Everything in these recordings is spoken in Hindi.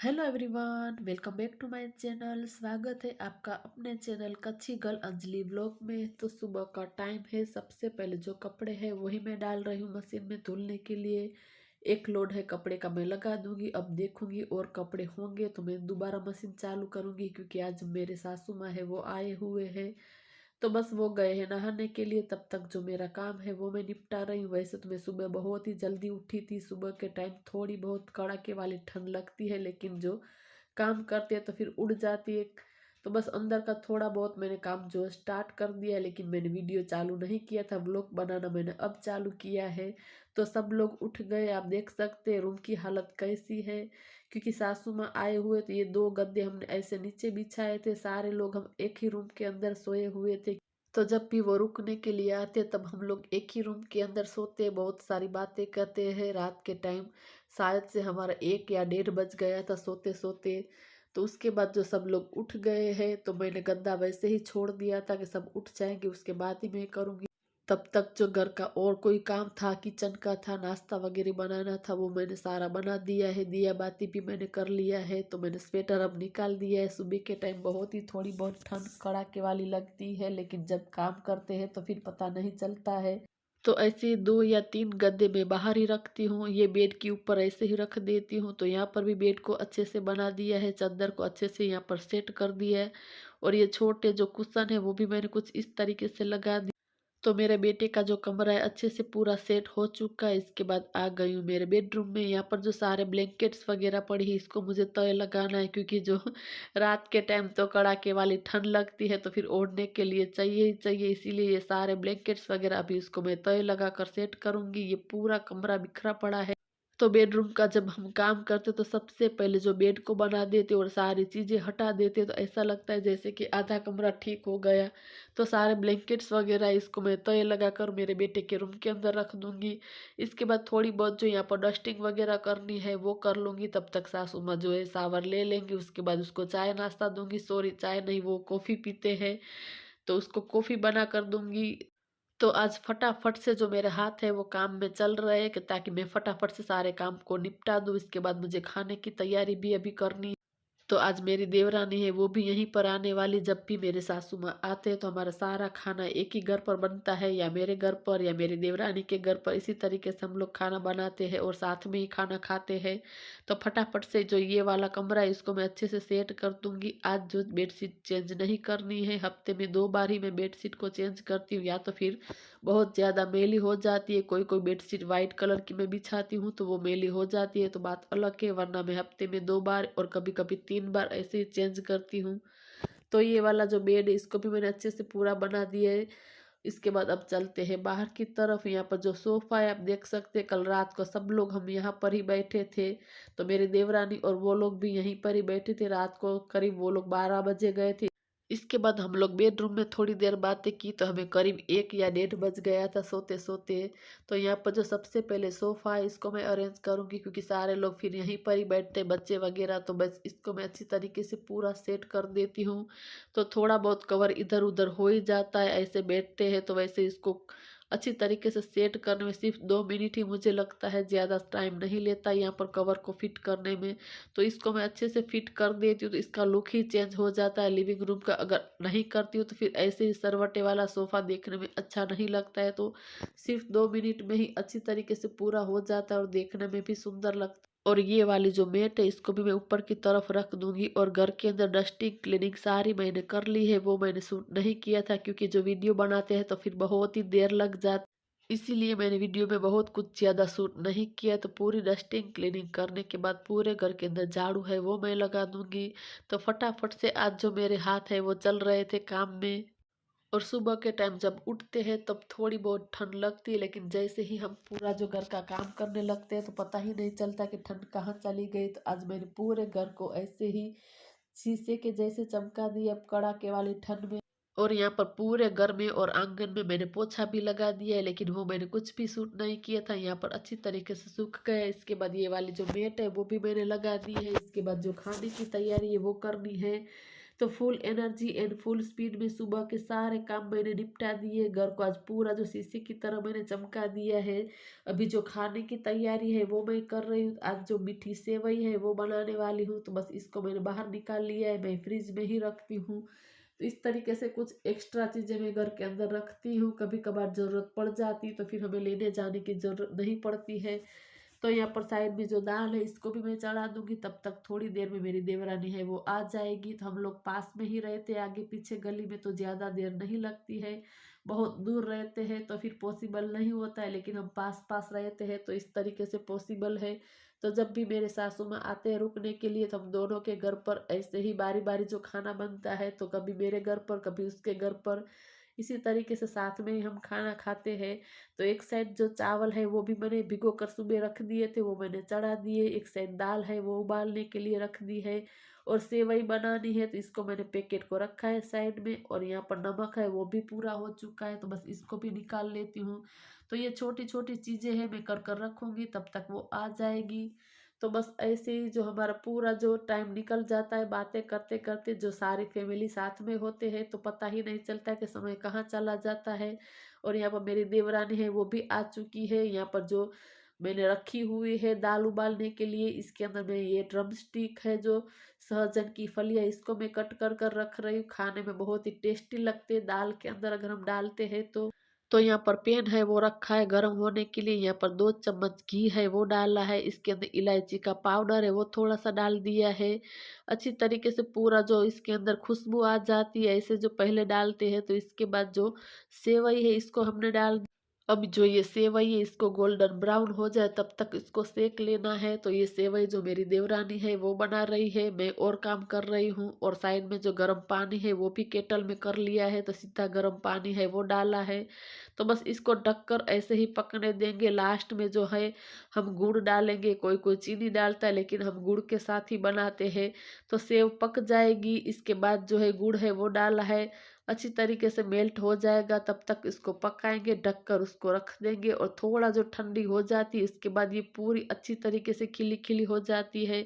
Hello everyone, welcome back to my channel. स्वागत है आपका अपने चैनल कच्ची गर्ल अंजलि व्लॉग में। तो सुबह का टाइम है। सबसे पहले जो कपड़े हैं वही मैं डाल रही हूँ मशीन में धुलने के लिए। एक लोड है कपड़े का, मैं लगा दूंगी। अब देखूंगी और कपड़े होंगे तो मैं दोबारा मशीन चालू करूंगी, क्योंकि आज मेरे सासू माँ है वो आए हुए हैं। तो बस वो गए हैं नहाने के लिए, तब तक जो मेरा काम है वो मैं निपटा रही हूँ। वैसे तो मैं सुबह बहुत ही जल्दी उठी थी। सुबह के टाइम थोड़ी बहुत कड़ाके वाली ठंड लगती है, लेकिन जो काम करते हैं तो फिर उड़ जाती है। तो बस अंदर का थोड़ा बहुत मैंने काम जो स्टार्ट कर दिया है, लेकिन मैंने वीडियो चालू नहीं किया था। व्लॉग बनाना मैंने अब चालू किया है। तो सब लोग उठ गए, आप देख सकते हैं रूम की हालत कैसी है। क्योंकि सासू माँ आए हुए तो ये दो गद्दे हमने ऐसे नीचे बिछाए थे। सारे लोग हम एक ही रूम के अंदर सोए हुए थे। तो जब भी वो रुकने के लिए आते तब हम लोग एक ही रूम के अंदर सोते, बहुत सारी बातें करते हैं। रात के टाइम शायद से हमारा 1 या 1:30 बज गया था सोते सोते। तो उसके बाद जो सब लोग उठ गए हैं तो मैंने गद्दा वैसे ही छोड़ दिया था कि सब उठ जाएंगे उसके बाद ही मैं करूँगी। तब तक जो घर का और कोई काम था, किचन का था, नाश्ता वगैरह बनाना था, वो मैंने सारा बना दिया है। दिया बाती भी मैंने कर लिया है। तो मैंने स्वेटर अब निकाल दिया है। सुबह के टाइम बहुत ही थोड़ी बहुत ठंड कड़ाके वाली लगती है, लेकिन जब काम करते हैं तो फिर पता नहीं चलता है। तो ऐसे 2 या 3 गद्दे मैं बाहर ही रखती हूँ। ये बेड के ऊपर ऐसे ही रख देती हूँ। तो यहाँ पर भी बेड को अच्छे से बना दिया है, चादर को अच्छे से यहाँ पर सेट कर दिया है। और ये छोटे जो कुशन है वो भी मैंने कुछ इस तरीके से लगा दिया। तो मेरे बेटे का जो कमरा है अच्छे से पूरा सेट हो चुका है। इसके बाद आ गई हूँ मेरे बेडरूम में। यहाँ पर जो सारे ब्लैंकेट्स वगैरह पड़ी है इसको मुझे तय लगाना है, क्योंकि जो रात के टाइम तो कड़ाके वाली ठंड लगती है तो फिर ओढ़ने के लिए चाहिए ही चाहिए। इसीलिए ये सारे ब्लैंकेट्स वगैरह अभी इसको मैं तय लगा कर सेट करूँगी। ये पूरा कमरा बिखरा पड़ा है। तो बेडरूम का जब हम काम करते तो सबसे पहले जो बेड को बना देते और सारी चीज़ें हटा देते तो ऐसा लगता है जैसे कि आधा कमरा ठीक हो गया। तो सारे ब्लैंकेट्स वगैरह इसको मैं तय लगाकर मेरे बेटे के रूम के अंदर रख दूंगी। इसके बाद थोड़ी बहुत जो यहाँ पर डस्टिंग वगैरह करनी है वो कर लूँगी। तब तक सासू माँ जो है शावर ले लेंगी। उसके बाद उसको चाय नाश्ता दूंगी। सॉरी, चाय नहीं, वो कॉफ़ी पीते हैं तो उसको कॉफ़ी बना कर दूंगी। तो आज फटाफट से जो मेरे हाथ है वो काम में चल रहे हैं कि ताकि मैं फटाफट से सारे काम को निपटा दूँ। इसके बाद मुझे खाने की तैयारी भी अभी करनी है। तो आज मेरी देवरानी है वो भी यहीं पर आने वाली। जब भी मेरे सासू माँ आते हैं तो हमारा सारा खाना एक ही घर पर बनता है, या मेरे घर पर या मेरी देवरानी के घर पर। इसी तरीके से हम लोग खाना बनाते हैं और साथ में ही खाना खाते हैं। तो फटाफट से जो ये वाला कमरा है इसको मैं अच्छे से सेट कर दूंगी। आज जो बेडशीट चेंज नहीं करनी है, हफ्ते में 2 बार ही मैं बेडशीट को चेंज करती हूँ, या तो फिर बहुत ज़्यादा मैली हो जाती है। कोई कोई बेडशीट वाइट कलर की मैं बिछाती हूँ तो वो मैली हो जाती है, तो बात अलग है। वरना मैं हफ्ते में 2 बार और कभी कभी 3 बार ऐसे ही चेंज करती हूँ। तो ये वाला जो बेड है इसको भी मैंने अच्छे से पूरा बना दिया है। इसके बाद अब चलते हैं बाहर की तरफ। यहाँ पर जो सोफा है आप देख सकते हैं, कल रात को सब लोग हम यहाँ पर ही बैठे थे। तो मेरी देवरानी और वो लोग भी यहीं पर ही बैठे थे। रात को करीब वो लोग 12 बजे गए थे। इसके बाद हम लोग बेडरूम में थोड़ी देर बातें की तो हमें करीब 1 या 1:30 बज गया था सोते सोते। तो यहाँ पर जो सबसे पहले सोफ़ा है इसको मैं अरेंज करूँगी, क्योंकि सारे लोग फिर यहीं पर ही बैठते बच्चे वगैरह। तो बस इसको मैं अच्छी तरीके से पूरा सेट कर देती हूँ। तो थोड़ा बहुत कवर इधर उधर हो ही जाता है, ऐसे बैठते हैं तो वैसे इसको अच्छी तरीके से सेट करने में सिर्फ 2 मिनट ही मुझे लगता है, ज़्यादा टाइम नहीं लेता यहाँ पर कवर को फिट करने में। तो इसको मैं अच्छे से फिट कर देती हूँ तो इसका लुक ही चेंज हो जाता है लिविंग रूम का। अगर नहीं करती हूँ तो फिर ऐसे ही सरवटे वाला सोफ़ा देखने में अच्छा नहीं लगता है। तो सिर्फ 2 मिनट में ही अच्छी तरीके से पूरा हो जाता है और देखने में भी सुंदर लगता है। और ये वाली जो मैट है इसको भी मैं ऊपर की तरफ रख दूंगी। और घर के अंदर डस्टिंग क्लीनिंग सारी मैंने कर ली है। वो मैंने शूट नहीं किया था, क्योंकि जो वीडियो बनाते हैं तो फिर बहुत ही देर लग जाती, इसीलिए मैंने वीडियो में बहुत कुछ ज़्यादा शूट नहीं किया। तो पूरी डस्टिंग क्लीनिंग करने के बाद पूरे घर के अंदर झाड़ू है वो मैं लगा दूंगी। तो फटाफट से आज जो मेरे हाथ है वो चल रहे थे काम में। और सुबह के टाइम जब उठते हैं तब थोड़ी बहुत ठंड लगती है, लेकिन जैसे ही हम पूरा जो घर का काम करने लगते हैं तो पता ही नहीं चलता कि ठंड कहाँ चली गई। तो आज मैंने पूरे घर को ऐसे ही शीशे के जैसे चमका दिया अब कड़ाके वाली ठंड में। और यहाँ पर पूरे घर में और आंगन में मैंने पोछा भी लगा दिया है, लेकिन वो मैंने कुछ भी सूट नहीं किया था। यहाँ पर अच्छी तरीके से सूख गया। इसके बाद ये वाली जो मेट है वो भी मैंने लगा दी है। इसके बाद जो खाने की तैयारी है वो करनी है। तो full energy and full speed में सुबह के सारे काम मैंने निपटा दिए। घर को आज पूरा जो शीशे की तरह मैंने चमका दिया है। अभी जो खाने की तैयारी है वो मैं कर रही हूँ। आज जो मीठी सेवई है वो बनाने वाली हूँ, तो बस इसको मैंने बाहर निकाल लिया है, मैं फ्रिज में ही रखती हूँ। तो इस तरीके से कुछ एक्स्ट्रा चीज़ें मैं घर के अंदर रखती हूँ, कभी कभार ज़रूरत पड़ जाती तो फिर हमें लेने जाने की ज़रूरत नहीं पड़ती है। तो यहाँ पर साइड में जो दाल है इसको भी मैं चढ़ा दूंगी। तब तक थोड़ी देर में मेरी देवरानी है वो आ जाएगी। तो हम लोग पास में ही रहते, आगे पीछे गली में, तो ज़्यादा देर नहीं लगती है। बहुत दूर रहते हैं तो फिर पॉसिबल नहीं होता है, लेकिन हम पास पास रहते हैं तो इस तरीके से पॉसिबल है। तो जब भी मेरे सासू माँ आते हैं रुकने के लिए, तो हम दोनों के घर पर ऐसे ही बारी बारी जो खाना बनता है, तो कभी मेरे घर पर कभी उसके घर पर, इसी तरीके से साथ में ही हम खाना खाते हैं। तो एक साइड जो चावल है वो भी मैंने भिगो कर सुबह रख दिए थे, वो मैंने चढ़ा दिए। एक साइड दाल है वो उबालने के लिए रख दी है, और सेवई बनानी है तो इसको मैंने पैकेट को रखा है साइड में। और यहाँ पर नमक है वो भी पूरा हो चुका है, तो बस इसको भी निकाल लेती हूँ। तो ये छोटी छोटी चीज़ें हैं, मैं कर कर रखूँगी, तब तक वो आ जाएगी। तो बस ऐसे ही जो हमारा पूरा जो टाइम निकल जाता है बातें करते करते। जो सारी फैमिली साथ में होते हैं तो पता ही नहीं चलता कि समय कहाँ चला जाता है। और यहाँ पर मेरी देवरानी है वो भी आ चुकी है। यहाँ पर जो मैंने रखी हुई है दाल उबालने के लिए, इसके अंदर में ये ड्रम स्टिक है जो सहजन की फलियाँ, इसको मैं कट कर कर रख रही हूँ। खाने में बहुत ही टेस्टी लगते हैं दाल के अंदर अगर हम डालते हैं तो। यहाँ पर पैन है वो रखा है गर्म होने के लिए। यहाँ पर 2 चम्मच घी है वो डाला है। इसके अंदर इलायची का पाउडर है वो थोड़ा सा डाल दिया है। अच्छी तरीके से पूरा जो इसके अंदर खुशबू आ जाती है ऐसे जो पहले डालते हैं। तो इसके बाद जो सेवई है इसको हमने डाल। अब जो ये सेवई है इसको गोल्डन ब्राउन हो जाए तब तक इसको सेक लेना है। तो ये सेवई जो मेरी देवरानी है वो बना रही है, मैं और काम कर रही हूँ। और साइड में जो गर्म पानी है वो भी केटल में कर लिया है, तो सीधा गर्म पानी है वो डाला है। तो बस इसको ढककर ऐसे ही पकने देंगे। लास्ट में जो है हम गुड़ डालेंगे, कोई कोई चीनी डालता है लेकिन हम गुड़ के साथ ही बनाते हैं। तो सेव पक जाएगी, इसके बाद जो है गुड़ है वो डाला है, अच्छी तरीके से मेल्ट हो जाएगा। तब तक इसको पकाएंगे, ढककर उसको रख देंगे। और थोड़ा जो ठंडी हो जाती है इसके बाद ये पूरी अच्छी तरीके से खिली खिली हो जाती है।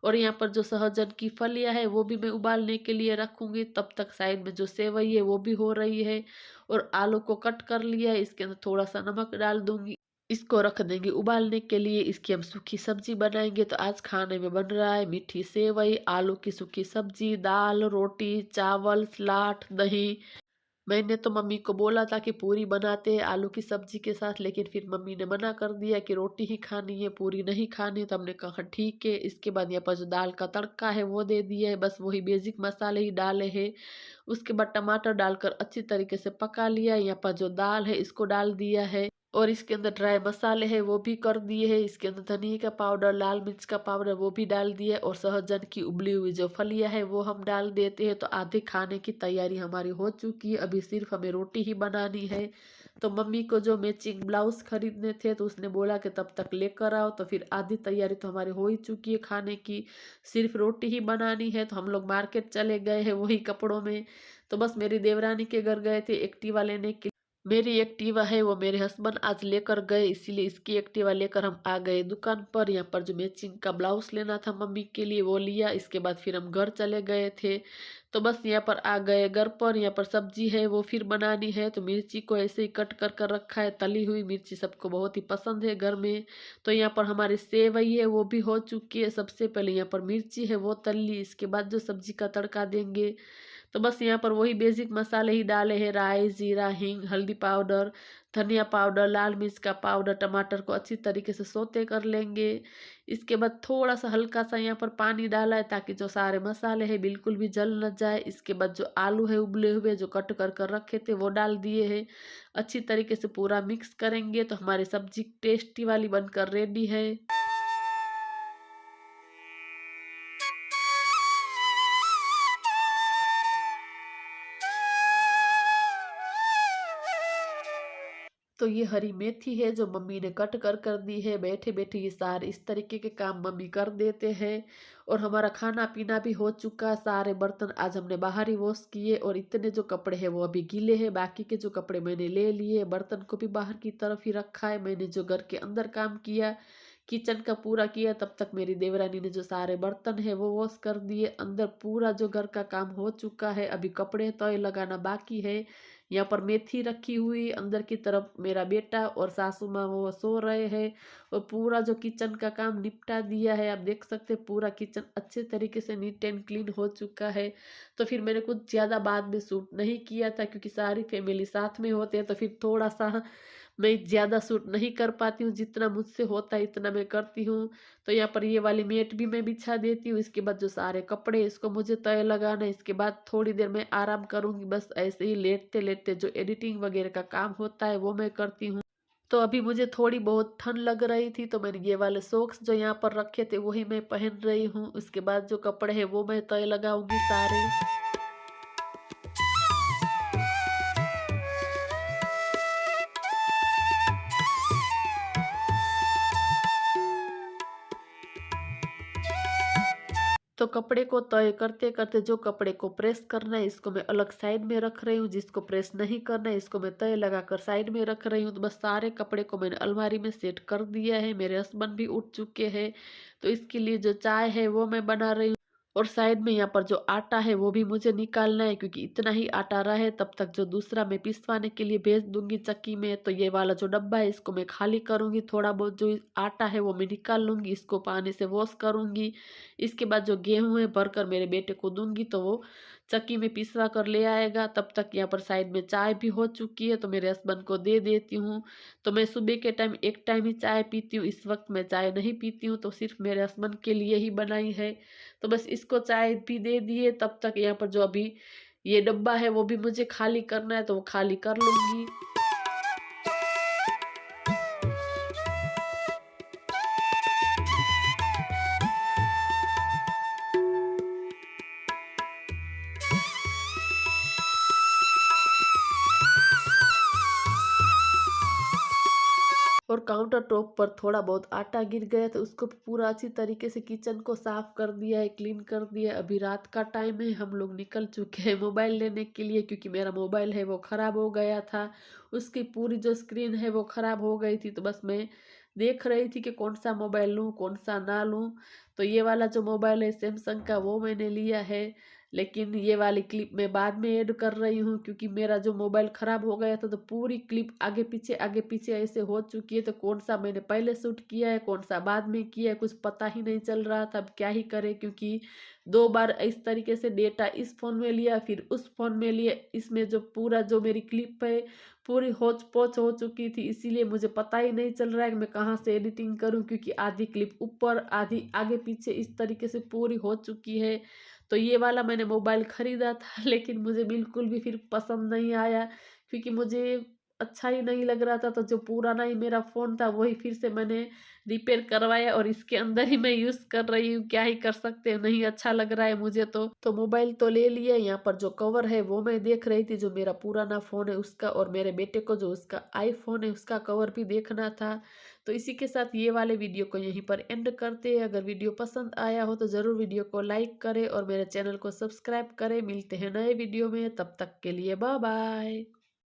और यहाँ पर जो सहजन की फलियाँ है वो भी मैं उबालने के लिए रखूंगी। तब तक साइड में जो सेवई है वो भी हो रही है। और आलू को कट कर लिया है, इसके अंदर थोड़ा सा नमक डाल दूंगी, इसको रख देंगे उबालने के लिए। इसकी हम सूखी सब्जी बनाएंगे। तो आज खाने में बन रहा है मीठी सेवई, आलू की सूखी सब्जी, दाल, रोटी, चावल, सलाद, दही। मैंने तो मम्मी को बोला था कि पूरी बनाते हैं आलू की सब्जी के साथ, लेकिन फिर मम्मी ने मना कर दिया कि रोटी ही खानी है, पूरी नहीं खानी। तो हमने कहा ठीक है। इसके बाद यहाँ पर जो दाल का तड़का है वो दे दिया है, बस वही बेसिक मसाले ही डाले हैं। उसके बाद टमाटर डालकर अच्छी तरीके से पका लिया। यहाँ पर जो दाल है इसको डाल दिया है, और इसके अंदर ड्राई मसाले हैं वो भी कर दिए हैं। इसके अंदर धनिया का पाउडर, लाल मिर्च का पाउडर वो भी डाल दिए। और सहजन की उबली हुई जो फलियां है वो हम डाल देते हैं। तो आधे खाने की तैयारी हमारी हो चुकी है, अभी सिर्फ हमें रोटी ही बनानी है। तो मम्मी को जो मैचिंग ब्लाउज खरीदने थे तो उसने बोला कि तब तक लेकर आओ। तो फिर आधी तैयारी तो हमारी हो ही चुकी है खाने की, सिर्फ रोटी ही बनानी है। तो हम लोग मार्केट चले गए हैं वही कपड़ों में। तो बस मेरी देवरानी के घर गए थे एक्टिवा लेने के। मेरी एक्टिवा है वो मेरे हस्बैंड आज लेकर गए, इसीलिए इसकी एक्टिवा लेकर हम आ गए दुकान पर। यहाँ पर जो मैचिंग का ब्लाउज लेना था मम्मी के लिए वो लिया। इसके बाद फिर हम घर चले गए थे। तो बस यहाँ पर आ गए घर पर। यहाँ पर सब्जी है वो फिर बनानी है। तो मिर्ची को ऐसे ही कट कर कर रखा है, तली हुई मिर्ची सबको बहुत ही पसंद है घर में। तो यहाँ पर हमारी सेवई है वो भी हो चुकी है। सबसे पहले यहाँ पर मिर्ची है वो तल ली, इसके बाद जो सब्जी का तड़का देंगे। तो बस यहाँ पर वही बेसिक मसाले ही डाले हैं, राई, जीरा, हींग, हल्दी पाउडर, धनिया पाउडर, लाल मिर्च का पाउडर। टमाटर को अच्छी तरीके से सोते कर लेंगे। इसके बाद थोड़ा सा हल्का सा यहाँ पर पानी डाला है ताकि जो सारे मसाले हैं बिल्कुल भी जल न जाए। इसके बाद जो आलू है उबले हुए जो कट कर कर रखे थे वो डाल दिए हैं। अच्छी तरीके से पूरा मिक्स करेंगे तो हमारी सब्जी टेस्टी वाली बनकर रेडी है। तो ये हरी मेथी है जो मम्मी ने कट कर कर दी है। बैठे बैठे ये सारे इस तरीके के काम मम्मी कर देते हैं। और हमारा खाना पीना भी हो चुका। सारे बर्तन आज हमने बाहर ही वॉश किए, और इतने जो कपड़े हैं वो अभी गीले हैं। बाकी के जो कपड़े मैंने ले लिए, बर्तन को भी बाहर की तरफ ही रखा है। मैंने जो घर के अंदर काम किया किचन का पूरा किया, तब तक मेरी देवरानी ने जो सारे बर्तन है वो वॉश कर दिए। अंदर पूरा जो घर का काम हो चुका है, अभी कपड़े तय लगाना बाकी है। यहाँ पर मेथी रखी हुई, अंदर की तरफ मेरा बेटा और सासू माँ वो सो रहे हैं। और पूरा जो किचन का काम निपटा दिया है, आप देख सकते हैं पूरा किचन अच्छे तरीके से नीट एंड क्लीन हो चुका है। तो फिर मैंने कुछ ज़्यादा बाद में शूट नहीं किया था, क्योंकि सारी फैमिली साथ में होते हैं, तो फिर थोड़ा सा मैं ज़्यादा शूट नहीं कर पाती हूँ। जितना मुझसे होता है इतना मैं करती हूँ। तो यहाँ पर ये वाली मैट भी मैं बिछा देती हूँ। इसके बाद जो सारे कपड़े इसको मुझे तय लगाना है। इसके बाद थोड़ी देर मैं आराम करूँगी, बस ऐसे ही लेटते लेटते जो एडिटिंग वगैरह का काम होता है वो मैं करती हूँ। तो अभी मुझे थोड़ी बहुत ठंड लग रही थी, तो मैंने ये वाले सॉक्स जो यहाँ पर रखे थे वही मैं पहन रही हूँ। उसके बाद जो कपड़े हैं वो मैं तय लगाऊंगी सारे। तो कपड़े को तय करते करते जो कपड़े को प्रेस करना है इसको मैं अलग साइड में रख रही हूँ, जिसको प्रेस नहीं करना है इसको मैं तय लगाकर साइड में रख रही हूँ। तो बस सारे कपड़े को मैंने अलमारी में सेट कर दिया है। मेरे हस्बैंड भी उठ चुके हैं, तो इसके लिए जो चाय है वो मैं बना रही हूँ। और साइड में यहाँ पर जो आटा है वो भी मुझे निकालना है, क्योंकि इतना ही आटा रहे तब तक जो दूसरा मैं पिसवाने के लिए भेज दूंगी चक्की में। तो ये वाला जो डब्बा है इसको मैं खाली करूंगी, थोड़ा बहुत जो आटा है वो मैं निकाल लूंगी, इसको पानी से वॉश करूंगी। इसके बाद जो गेहूं है भरकर मेरे बेटे को दूंगी, तो वो चक्की में पिसवा कर ले आएगा। तब तक यहाँ पर साइड में चाय भी हो चुकी है, तो मेरे हस्बैंड को दे देती हूँ। तो मैं सुबह के टाइम एक टाइम ही चाय पीती हूँ, इस वक्त मैं चाय नहीं पीती हूँ, तो सिर्फ मेरे हस्बैंड के लिए ही बनाई है। तो बस इसको चाय भी दे दिए। तब तक यहाँ पर जो अभी ये डब्बा है वो भी मुझे खाली करना है, तो वो खाली कर लूंगी। और काउंटर टॉप पर थोड़ा बहुत आटा गिर गया, तो उसको पूरा अच्छी तरीके से किचन को साफ कर दिया है, क्लीन कर दिया है। अभी रात का टाइम है, हम लोग निकल चुके हैं मोबाइल लेने के लिए, क्योंकि मेरा मोबाइल है वो ख़राब हो गया था। उसकी पूरी जो स्क्रीन है वो ख़राब हो गई थी, तो बस मैं देख रही थी कि कौन सा मोबाइल लूँ कौन सा ना लूँ। तो ये वाला जो मोबाइल है सैमसंग का वो मैंने लिया है, लेकिन ये वाली क्लिप मैं बाद में ऐड कर रही हूँ, क्योंकि मेरा जो मोबाइल ख़राब हो गया था तो पूरी क्लिप आगे पीछे ऐसे हो चुकी है। तो कौन सा मैंने पहले शूट किया है कौन सा बाद में किया है कुछ पता ही नहीं चल रहा था। अब क्या ही करे, क्योंकि 2 बार इस तरीके से डेटा इस फ़ोन में लिया फिर उस फ़ोन में लिया, इसमें जो पूरा जो मेरी क्लिप है पूरी होच पोच हो चुकी थी। इसीलिए मुझे पता ही नहीं चल रहा है कि मैं कहाँ से एडिटिंग करूँ, क्योंकि आधी क्लिप ऊपर आधी आगे पीछे इस तरीके से पूरी हो चुकी है। तो ये वाला मैंने मोबाइल ख़रीदा था, लेकिन मुझे बिल्कुल भी फिर पसंद नहीं आया, क्योंकि मुझे अच्छा ही नहीं लग रहा था। तो जो पुराना ही मेरा फ़ोन था वही फिर से मैंने रिपेयर करवाया और इसके अंदर ही मैं यूज़ कर रही हूँ। क्या ही कर सकते हैं, नहीं अच्छा लग रहा है मुझे तो मोबाइल तो ले लिया। यहाँ पर जो कवर है वो मैं देख रही थी, जो मेरा पुराना फ़ोन है उसका, और मेरे बेटे को जो उसका आईफ़ोन है उसका कवर भी देखना था। तो इसी के साथ ये वाले वीडियो को यहीं पर एंड करते हैं। अगर वीडियो पसंद आया हो तो ज़रूर वीडियो को लाइक करें और मेरे चैनल को सब्सक्राइब करें। मिलते हैं नए वीडियो में, तब तक के लिए बाय बाय।